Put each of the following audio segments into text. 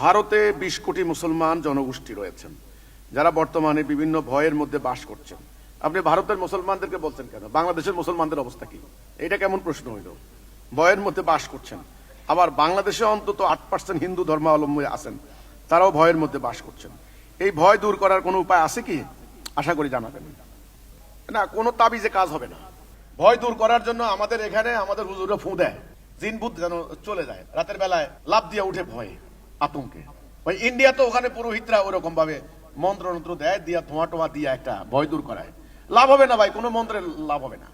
ভারতে 20 কোটি মুসলমান জনগোষ্ঠী রয়েছেন যারা বর্তমানে বিভিন্ন ভয়ের মধ্যে বাস করছেন। আপনি ভারতের মুসলমানদেরকে বলছেন কেন? বাংলাদেশের মুসলমানদের অবস্থা কি? এটা কেমন প্রশ্ন হইল? ভয়ের মধ্যে বাস করছেন, আবার বাংলাদেশে অন্তত 8% হিন্দু ধর্মাবলম্বী আছেন, তারাও ভয়ের মধ্যে বাস করছেন। এই ভয় দূর করার কোনো উপায় আছে কি? আশা করি জানাবেন। না, কোনো তাবিজে কাজ হবে না। ভয় দূর করার জন্য আমাদের এখানে আমাদের হুজুরা ফু দেয়, জিনভূত যেন চলে যায়, রাতের বেলায় লাভ দিয়ে উঠে ভয়ে আতঙ্কে। ওই ইন্ডিয়া তো ওখানে পুরোহিতরা ওরকম ভাবে মন্ত্র দেয়, দিয়া ধোঁয়া টোয়া দিয়া একটা ভয় দূর করায়। লাভ হবে না ভাই, কোনো মন্ত্রে লাভ হবে না,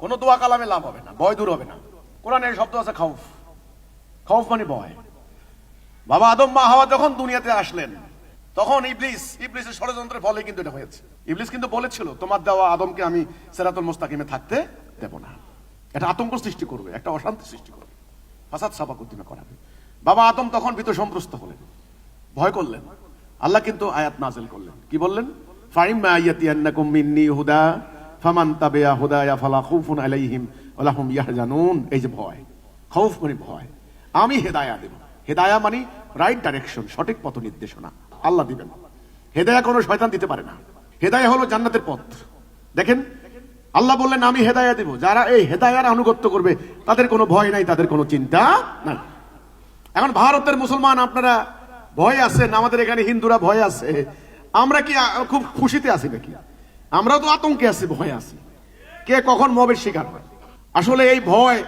কোনো দোয়া কালামে লাভ হবে না, ভয় দূর হবে না। কোরআনের শব্দ আছে খাউফ। খাউফ মানে ভয়। বাবা আদম মা হাওয়া যখন দুনিয়াতে আসলেন তখন ইবলিসের ষড়যন্ত্রের ফলে কিন্তু এটা হয়েছে। ইবলিস কিন্তু বলেছিল, তোমার দেওয়া আদমকে আমি সিরাতুল মুস্তাকিমে থাকতে দেব না। এটা আতঙ্ক সৃষ্টি করবে, একটা অশান্তি সৃষ্টি করবে, ফাসাদ সাবাকুদ্দিমা করাবে। বাবা আদম তখন ভীত সন্ত্রস্ত হলেন, ভয় করলেন। আল্লাহ কিন্তু আয়াত নাযিল করলেন, কি বললেন? ফাইম্মা ইয়াতিয়ান্নাকুম মিন্নি হুদা ফামান তাবিআ হুদায়া ফালা খাউফুন আলাইহিম ওয়া লাহুম ইয়াহজানুন। এই যে ভয়, খাউফ মানে ভয়। আমি হেদায়া দেব। হেদায়া মানে রাইট ডাইরেকশন, সঠিক পথ নির্দেশনা আল্লাহ দিবেন। হেদায়া কোনো শয়তান দিতে পারে না। হেদায়া হলো জান্নাতের পথ। দেখেন আল্লাহ বললেন আমি হেদায়া দেব, যারা এই হেদায়ার আনুগত্য করবে তাদের কোনো ভয় নাই, তাদের কোনো চিন্তা নাই। এখন ভারতের মুসলমান আপনারা ভয় আছেন, আমাদের এখানে হিন্দুরা ভয় আছে। আমরা কি খুব খুশিতে আছি নাকি? আমরাও তো আতঙ্কে আছি, ভয় আছি। কে কখন মবের শিকার হয়? আসলে এই ভয়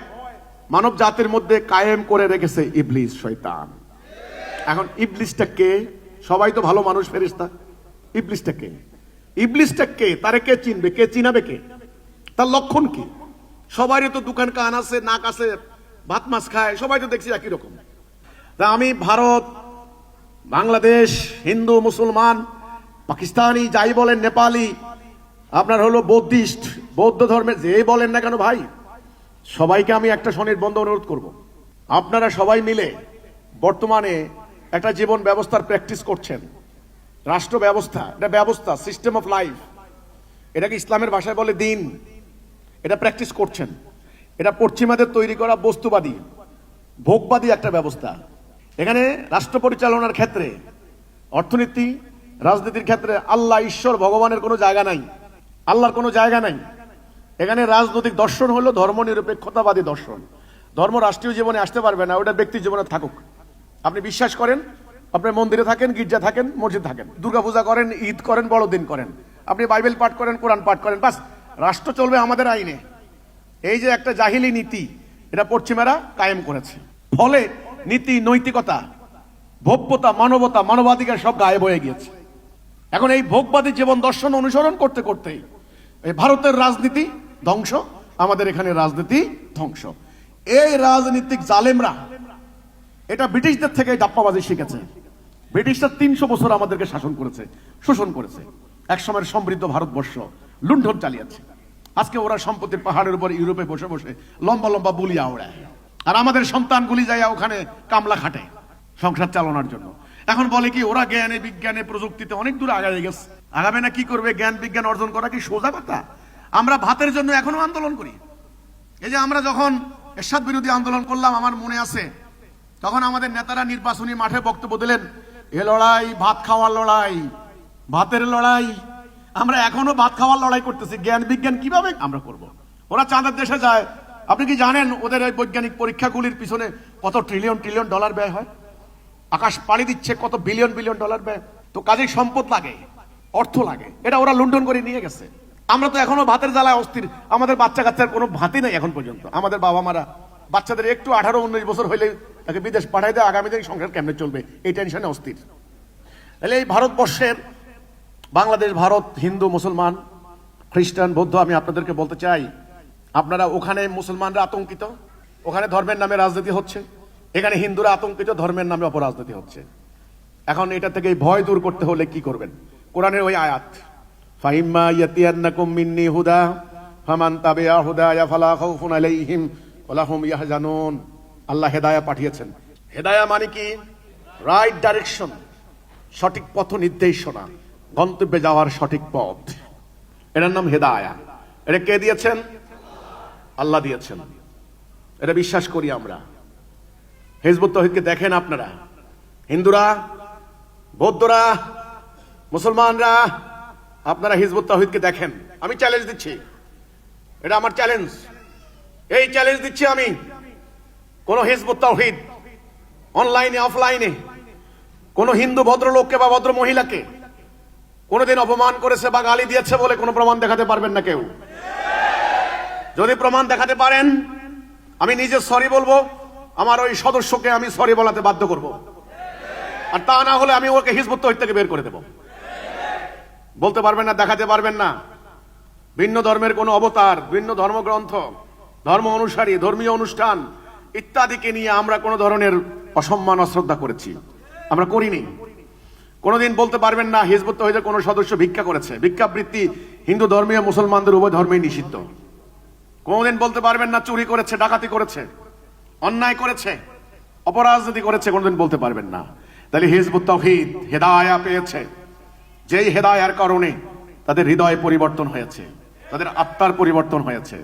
মানব জাতির মধ্যে কায়েম করে রেখেছে ইবলিস, শয়তান। এখন ইবলিসটা কে? সবাই তো ভালো মানুষ, ফেরেশতা। ইবলিসটা কে? ইবলিসটা কে? তারে কে চিনবে? কে চিনাবে? কে? তার লক্ষণ কি? সবারই তো দোকান কান আছে, নাক আছে, ভাত মাছ খায়, সবাই তো দেখছি একই রকম। তা আমি ভারত, বাংলাদেশ, হিন্দু, মুসলমান, পাকিস্তানি, যাই বলেন, নেপালি, আপনার হলো বৌদ্ধিস্ট, বৌদ্ধ ধর্মের যে বলেন না কেন ভাই, সবাইকে আমি একটা স্বনির্বন্ধ অনুরোধ করব। আপনারা সবাই মিলে বর্তমানে একটা জীবন ব্যবস্থার প্র্যাকটিস করছেন। রাষ্ট্র ব্যবস্থা, এটা ব্যবস্থা, সিস্টেম অফ লাইফ, এটাকে ইসলামের ভাষায় বলে দিন। এটা প্র্যাকটিস করছেন। এটা পশ্চিমাদের তৈরি করা বস্তুবাদী, ভোগবাদী একটা ব্যবস্থা। এখানে রাষ্ট্র পরিচালনার ক্ষেত্রে, অর্থনীতি, রাজনীতির ক্ষেত্রে আল্লাহ, ঈশ্বর, ভগবানের কোনো জায়গা নাই, আল্লাহর কোনো জায়গা নাই। এখানে রাজনৈতিক দর্শন হলো ধর্মনিরপেক্ষতাবাদী দর্শন। ধর্ম রাষ্ট্রীয় জীবনে আসতে পারবে না, ওটা ব্যক্তি জীবনে থাকুক। আপনি বিশ্বাস করেন, আপনি মন্দিরে থাকেন, গির্জা থাকেন, মসজিদ থাকেন, দুর্গাপূজা করেন, ঈদ করেন, বড়দিন করেন, আপনি বাইবেল পাঠ করেন, কোরআন পাঠ করেন, বাস রাষ্ট্র চলবে আমাদের আইনে। এই যে একটা জাহিলি নীতি, এটা পশ্চিমারা কায়েম করেছে। ফলে নীতি, নৈতিকতা, ভব্যতা, মানবতা, মানবাধিকার সব গায়েব হয়ে গিয়েছে। এখন এই ভোগবাদী জীবন দর্শন অনুসরণ করতে করতেই এই ভারতের রাজনীতি ধ্বংস, আমাদের এখানে রাজনীতি ধ্বংস। এই রাজনীতিক জালেমরা এটা ব্রিটিশদের থেকে ডাপ্পাবাজি শিখেছে। ব্রিটিশরা 300 বছর আমাদেরকে শাসন করেছে, শোষণ করেছে। এক সময়ের সমৃদ্ধ ভারতবর্ষ লুণ্ঠন চালিয়েছে। আজকে ওরা সম্পত্তির পাহাড়ের উপর ইউরোপে বসে বসে লম্বা লম্বা বুলিয়া ওড়ায়, আর আমাদের সন্তানগুলি যায় ওখানে কামলা খাটে সংসার চালানোর জন্য। এখন বলে কি ওরা জ্ঞানে, বিজ্ঞানে, প্রযুক্তিতে অনেক দূর আগায় গেছে। আগাবে না কি করবে? জ্ঞান বিজ্ঞান অর্জন করা কি সোজা কথা? আমরা ভাতের জন্য এখনো আন্দোলন করি। এই যে আমরা যখন এরশাদ বিরোধী আন্দোলন করলাম, আমার মনে আছে, তখন আমাদের নেতারা নির্বাচনী মাঠে বক্তব্য দিলেন, এ লড়াই ভাত খাওয়ার লড়াই, ভাতের লড়াই। আমরা এখনো ভাত খাওয়ার লড়াই করতেছি। জ্ঞান বিজ্ঞান কিভাবে আমরা করব? ওরা চাঁদের দেশে যায়। আপনি কি জানেন ওদের এই বৈজ্ঞানিক পরীক্ষাগুলির পিছনে কত ট্রিলিয়ন ট্রিলিয়ন ডলার ব্যয় হয়? আকাশ পাড়ি দিচ্ছে, কত বিলিয়ন বিলিয়ন ডলার ব্যয়। তো কাজেই সম্পদ লাগে, অর্থ লাগে, এটা ওরা লুণ্ঠন করে নিয়ে গেছে। আমরা তো এখনো ভাতের জ্বালায় অস্থির। আমাদের বাচ্চা কাচ্চার কোনো ভাতই নাই এখন পর্যন্ত। আমাদের বাবা মারা বাচ্চাদের একটু 18-19 বছর হইলে তাকে বিদেশ পাঠাই দেয়, আগামী দিন সংসার কেমনে চলবে এই টেনশনে অস্থির। তাহলে এই ভারতবর্ষের, বাংলাদেশ, ভারত, হিন্দু, মুসলমান, খ্রিস্টান, বৌদ্ধ, আমি আপনাদেরকে বলতে চাই, আপনারা ওখানে মুসলমানরা আতঙ্কিত, ওখানে ধর্মের নামে রাজনীতি হচ্ছে। এখানে হিন্দুরা আতঙ্কিত, ধর্মের নামে অপরাজনীতি হচ্ছে। এখন এটা থেকে ভয় দূর করতে হলে কি করবেন? কোরআনের ওই আয়াত, ফাইম্মা ইয়াতিয়ান্নাকুম মিন্নি হুদা ফামান তাবিআ হুদায়া ফালা খাউফুন আলাইহিম ওয়া লাহুম ইয়াহজানুন। আল্লাহ হেদায়া পাঠিয়েছেন। হেদায়া মানে কি? রাইট ডাইরেকশন, সঠিক পথ নির্দেশনা, গন্তব্যে যাওয়ার সঠিক পথ। এটার নাম হেদায়া। এটা কে দিয়েছেন? আল্লাহ দিয়েছেন। এটা বিশ্বাস করি আমরা। হিজবুত তাওহীদকে দেখেন আপনারা, হিন্দুরা, বৌদ্ধরা, মুসলমানরা, আপনারা হিজবুত তাওহীদকে দেখেন। আমি চ্যালেঞ্জ দিচ্ছি, এটা আমার চ্যালেঞ্জ, এই চ্যালেঞ্জ দিচ্ছি আমি। কোন হিজবুত তাওহীদ অনলাইনে অফলাইনে কোন হিন্দু ভদ্রলোককে বা ভদ্র মহিলাকে কোনদিন অপমান করেছে বা গালি দিয়েছে বলে কোনো প্রমাণ দেখাতে পারবেন না কেউ? যদি প্রমাণ দেখাতে পারেন, আমি নিজে সরি বলবো, আমার ওই সদস্যকে আমি সরি বলাতে বাধ্য করব। আর তা না হলে আমি ওকে হিজবুত তাওহীদ থেকে বের করে দেব। বলতে পারবেন না, দেখাতে পারবেন না। ভিন্ন ধর্মের কোন অবতার, ভিন্ন ধর্মগ্রন্থ, ধর্ম অনুসারী, ধর্মীয় অনুষ্ঠান ইত্যাদিকে নিয়ে আমরা কোন ধরনের অসম্মান অশ্রদ্ধা করেছি? আমরা করিনি। কোনদিন বলতে পারবেন না হিজবুত তাওহীদের কোন সদস্য ভিক্ষা করেছে। ভিক্ষাবৃত্তি হিন্দু ধর্মীয় মুসলমানদের উভয় ধর্মেই নিষিদ্ধ। কোনদিন বলতে পারবেন না চুরি করেছে, ডাকাতি করেছে, অন্যায় করেছে, অপরাজনীতি করেছে, কোনদিন বলতে পারবেন না। তাহলে হিজবুত তাওহীদ হেদায়া পেয়েছে, যেই হেদায়ার কারণে তাদের হৃদয়ে পরিবর্তন হয়েছে, তাদের আত্মার পরিবর্তন হয়েছে,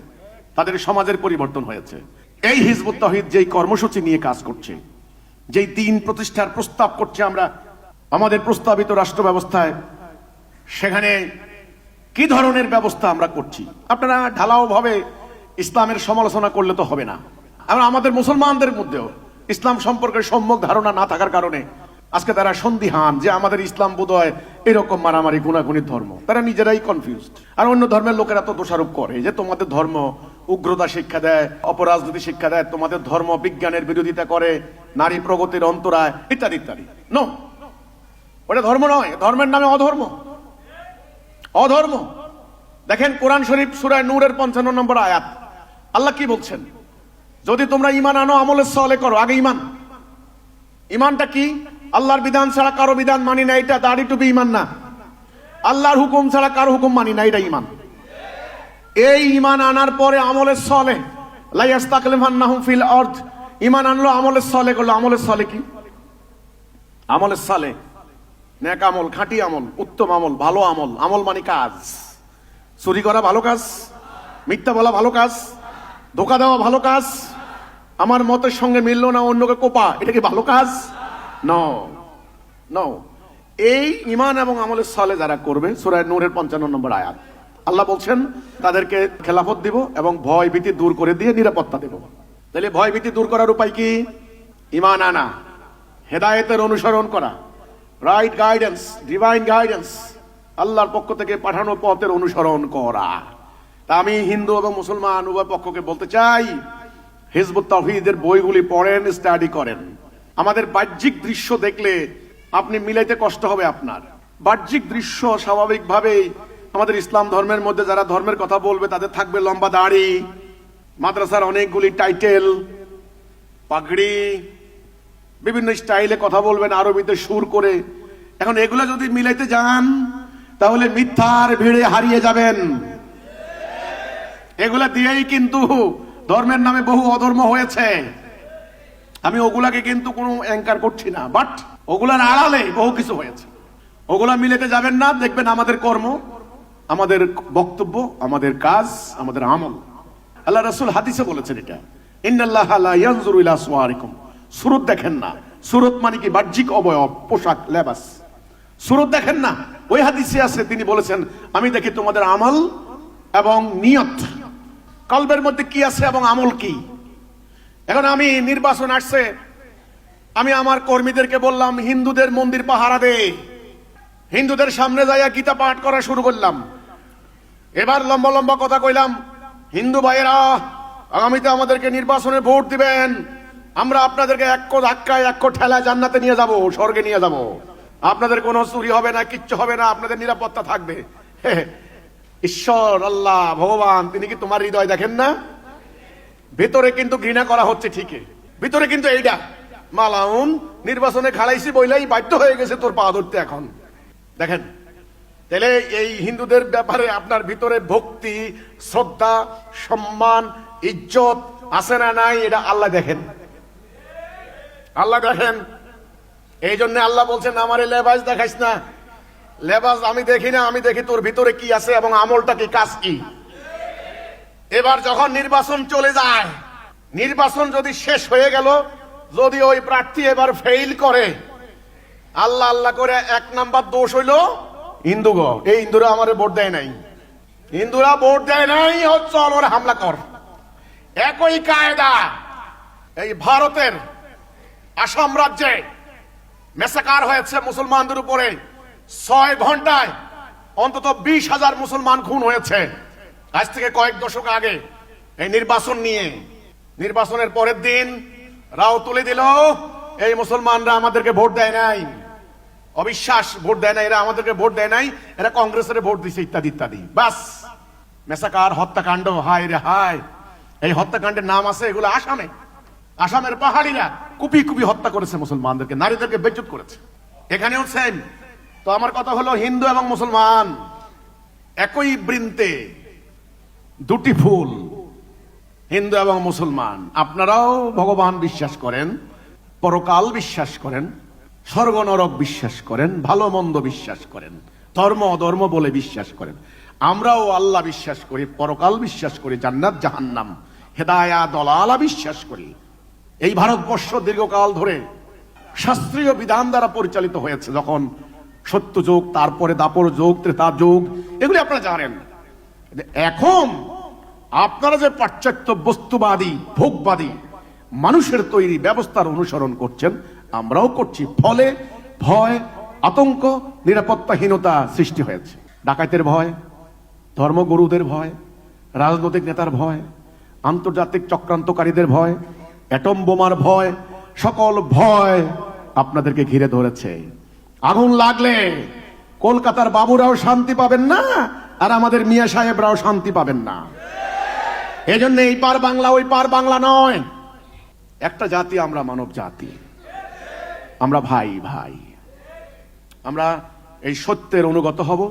তাদের সমাজের পরিবর্তন হয়েছে। এই হিজবুত তাওহীদ যেই কর্মসূচি নিয়ে কাজ করছে, যেই দিন প্রতিষ্ঠার প্রস্তাব করছে আমরা আমাদের প্রস্তাবিত রাষ্ট্র ব্যবস্থায়, সেখানে কি ধরনের ব্যবস্থা আমরা করছি? আপনারা ঢালাও ভাবে ইসলামের সমালোচনা করলে তো হবে না। আমরা আমাদের মুসলমানদের মধ্যেও ইসলাম সম্পর্কে সম্যক ধারণা না থাকার কারণে আজকে তারা সন্দিহান যে আমাদের ইসলাম বোধহয় এরকম মারামারি গুনাগুনির ধর্ম। তারা নিজেরাই কনফিউজড। আর অন্য ধর্মের লোকেরা তো দোষারোপ করে যে তোমাদের ধর্ম উগ্রতা শিক্ষা দেয়, অপরাজনীতি শিক্ষা দেয়, তোমাদের ধর্ম বিজ্ঞানের বিরোধিতা করে, নারী প্রগতির অন্তরায়, ইত্যাদি ইত্যাদি। নো, ওটা ধর্ম নয়, ধর্মের নামে অধর্ম। অধর্ম। দেখেন কোরআন শরীফ সূরা নূরের 55 নম্বর আয়াত, আল্লাহ কি বলছেন? যদি তোমরা ঈমান আনো, আমলে সালেহ করো। আগে ঈমান। ঈমানটা কি? আল্লাহর বিধান ছাড়া কারো বিধান মানি না, এটা দাড়ি টুপি ঈমান না। আল্লাহর হুকুম ছাড়া কারো হুকুম মানি না, এটা ঈমান। এই ঈমান আনার পরে আমলে সালেহ, লা ইস্তাকলিফান্নাহুম ফিল আরদ। ঈমান আনলো, আমলে সালেহ করলো। আমলে সালেহ কি? আমলে সালেহ নেক আমল, খাঁটি আমল, উত্তম আমল, ভালো আমল। আমল মানে কাজ। চুরি করা ভালো কাজ, মিথ্যা বলা ভালো কাজ, ধোঁকা দেওয়া ভালো কাজ, আমার মতের সঙ্গে মিললো না অন্যকে কোপা, এটা কি ভালো কাজ? No no. এই ঈমান এবং আমলে সালেহ যারা করবে, সূরা নূরের 55 নম্বর আয়াত, আল্লাহ বলছেন তাদেরকে খেলাফত দিব এবং ভয় ভীতি দূর করে দিয়ে নিরাপত্তা দেব। তাহলে ভয় ভীতি দূর করার উপায় কি? ঈমান আনা, হেদায়েতের অনুসরণ করা, রাইট গাইডেন্স, ডিভাইন গাইডেন্স, আল্লাহর পক্ষ থেকে পাঠানো পথের অনুসরণ করা। তা আমি হিন্দু এবং মুসলমান উভয় পক্ষকে বলতে চাই, হিজবুত তাওহীদের বইগুলি পড়েন, স্টাডি করেন। আমাদের বাহ্যিক দৃশ্য দেখলে আপনি মিলাইতে কষ্ট হবে আপনার। বাহ্যিক দৃশ্য স্বাভাবিকভাবেই আমাদের ইসলাম ধর্মের মধ্যে যারা ধর্মের কথা বলবে তাদের থাকবে লম্বা দাড়ি, মাদ্রাসার অনেকগুলি টাইটেল, পাগড়ি, বিভিন্ন স্টাইলে কথা বলবেন, আরবিতে সুর করে। এখন এগুলা যদি মিলাইতে যান তাহলে মিথ্যার ভিড়ে হারিয়ে যাবেন। এগুলা দিয়েই কিন্তু ধর্মের নামে বহু অধর্ম হয়েছে। আমি ওগুলাকে কিন্তু কোনো অ্যাঙ্কার করছি না, বাট ওগুলার আড়ালে বহু কিছু হয়েছে। ওগুলা মিলাতে যাবেন না, দেখবেন আমাদের কর্ম, আমাদের বক্তব্য, আমাদের কাজ, আমাদের আমল। আল্লাহ রাসূল হাদিসে বলেছেন এটা, ইন্নাল্লাহা লা ইয়ানজুরু ইলা সুওয়ারিকুম। সুরত দেখেন না। সুরত মানে কি? বাহ্যিক অবয়ব, পোশাক, লেবাস। সুরত দেখেন না। ওই হাদিসে আছে, তিনি বলেছেন আমি দেখি তোমাদের আমল এবং নিয়ত, কলবের মধ্যে কি আছে এবং আমল কি। এখন আমি নির্বাচন আসছে, আমি আমার কর্মীদেরকে বললাম হিন্দুদের মন্দির পাহারা দে। হিন্দুদের সামনে যাইয়া গীতা পাঠ করা শুরু করলাম। এবার লম্বা লম্বা কথা কইলাম, হিন্দু ভাইয়েরা আগামীতে আমাদেরকে নির্বাচনে ভোট দিবেন, আমরা আপনাদেরকে এক ধাক্কায় এক ঠেলায় জান্নাতে নিয়ে যাব, স্বর্গে নিয়ে যাব। আপনাদের কোনো চুরি হবে না, কিচ্ছু হবে না, আপনাদের নিরাপত্তা থাকবে। ঈশ্বর, আল্লাহ, ভগবান, তিনি কি তোমার হৃদয় দেখেন না? ভেতরে কিন্তু ঘৃণা করা হচ্ছে ঠিকই, ভিতরে কিন্তু এইটা মালাউন নির্বাচনে খাড়াইছি বইলাই বাধ্য হয়ে গেছে তোর পা ধরতে। এখন দেখেন, তাহলে এই হিন্দুদের ব্যাপারে আপনার ভিতরে ভক্তি, শ্রদ্ধা, সম্মান, ইজ্জত আছে না নাই, এটা আল্লাহ দেখেন। আল্লাহ দেখেন। এই জন্য আল্লাহ বলছেন আমারে লেবাস দেখাইস না। লেবাস আমি দেখি না, আমি দেখি তোর ভিতরে কি আছে এবং আমলটা কি, কাজ কি। এবার যখন নির্বাচন চলে যায়, নির্বাচন যদি শেষ হয়ে গেল, যদি ওই প্রার্থী এবার ফেইল করে, আল্লাহ আল্লাহ করে 1 নাম্বার দোষ হইল হিন্দুগ। এই হিন্দুরা আমারে ভোট দেয় নাই, হিন্দুরা ভোট দেয় নাই, চল ওরা হামলা কর। একই কায়দা এই ভারতের আসাম রাজ্যে মেসাকার হয়েছে মুসলমানদের উপরে। 6 ঘন্টায় অন্তত 20,000 মুসলমান খুন হয়েছে। আজ থেকে কয়েক দশক আগে এই নির্বাচন নিয়ে, নির্বাচনের পরের দিন রাও তুলে দিল এই মুসলমানরা আমাদেরকে ভোট দেয় নাই, অবিশ্বাস ভোট দেয় নাই, এরা আমাদেরকে ভোট দেয় নাই, এরা কংগ্রেসের ভোট দিছে, ইত্যাদি ইত্যাদি। বাস, মেসাকার হত্যাকাণ্ড, হায় রে হায়। এই হত্যাকাণ্ডের নাম আছে এগুলো আসামে। আসামের পাহাড়িরা কুপি কুপি হত্যা করেছে মুসলমানদেরকে, নারীদেরকে বেজ্জত করেছে। এখানেও সেম। তো আমার কথা হলো, হিন্দু এবং মুসলমান একই বৃন্তে দুটি ফুল। হিন্দু এবং মুসলমান, আপনারাও ভগবান বিশ্বাস করেন, পরকাল বিশ্বাস করেন, স্বর্গ নরক বিশ্বাস করেন, ভালো মন্দ বিশ্বাস করেন, ধর্ম অধর্ম বলে বিশ্বাস করেন। আমরাও আল্লাহ বিশ্বাস করি, পরকাল বিশ্বাস করি, জান্নাত জাহান্নাম, হেদায়া দলালা বিশ্বাস করি। এই ভারতবর্ষ দীর্ঘকাল ধরে শাস্ত্রীয় বিধান দ্বারা পরিচালিত হয়েছে। যখন সত্য যুগ, তারপরে দাপর যুগ, ত্রেতা যুগ, এগুলি আপনারা জানেন। এখন আপনারা যে পাশ্চাত্য বস্তুবাদী ভোগবাদী মানুষের তৈরি ব্যবস্থার অনুসরণ করছেন, আমরাও করছি। ফলে ভয়, আতঙ্ক, নিরাপত্তাহীনতা সৃষ্টি হয়েছে। ডাকাতের ভয়, ধর্মগুরুদের ভয়, রাজনৈতিক নেতার ভয়, আন্তর্জাতিক চক্রান্তকারীদের ভয়, অ্যাটম বোমার ভয়, সকল ভয় আপনাদেরকে ঘিরে ধরেছে। আগুন লাগলে কলকাতার বাবুরাও শান্তি পাবেন না, আর আমাদের মিয়া সাহেবরাও শান্তি পাবেন না। এই জন্য এই পার বাংলা ওই পার বাংলা নয়, একটা জাতি আমরা, মানব জাতি, আমরা ভাই ভাই। আমরা এই সত্যের অনুগত হব,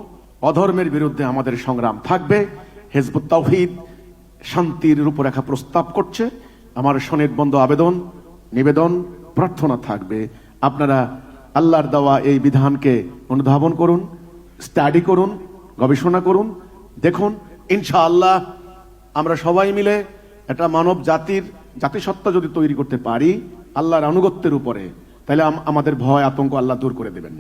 অধর্মের বিরুদ্ধে আমাদের সংগ্রাম থাকবে। হিজবুত তাওহীদ শান্তির রূপরেখা প্রস্তাব করছে। আমার সনির্বন্ধ আবেদন, নিবেদন, প্রার্থনা থাকবে, আপনারা আল্লাহর দেওয়া এই বিধানকে অনুধাবন করুন, স্টাডি করুন, গবেষণা করুন, দেখুন। ইনশাআল্লাহ আমরা সবাই মিলে একটা মানব জাতির জাতিসত্তা যদি তৈরি করতে পারি আল্লাহর আনুগত্যের উপরে, তাহলে আমাদের ভয় আতঙ্ক আল্লাহ দূর করে দেবেন।